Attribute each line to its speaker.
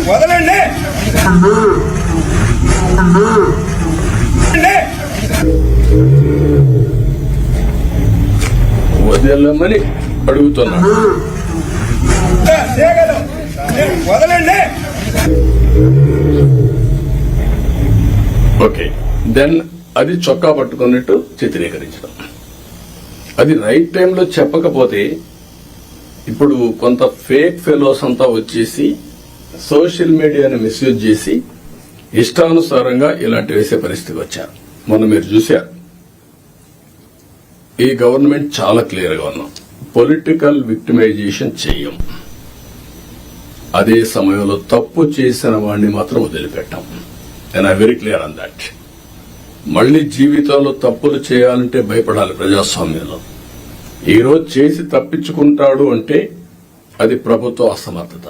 Speaker 1: వదలండి.
Speaker 2: వదలమని అడుగుతున్నా.
Speaker 1: వదలండి.
Speaker 2: ఓకే, దెన్ అది చొక్కా పట్టుకున్నట్టు చిత్రీకరించడం, అది రైట్ టైంలో చెప్పకపోతే ఇప్పుడు కొంత ఫేక్ ఫెలోస్ అంతా వచ్చేసి సోషల్ మీడియాని మిస్యూజ్ చేసి ఇష్టానుసారంగా ఇలాంటి వేసే పరిస్థితికి వచ్చారు. మొన్న మీరు చూశారు, ఈ గవర్నమెంట్ చాలా క్లియర్ గా ఉన్నాం, పొలిటికల్ విక్టిమైజేషన్ చెయ్యం. అదే సమయంలో తప్పు చేసిన వాడిని మాత్రం వదిలిపెట్టాం. And I very clear on that. మళ్లీ జీవితంలో తప్పులు చేయాలంటే భయపడాలి ప్రజాస్వామ్యంలో. ఈ రోజు చేసి తప్పించుకుంటాడు అంటే అది ప్రభుత్వ అసమర్థత.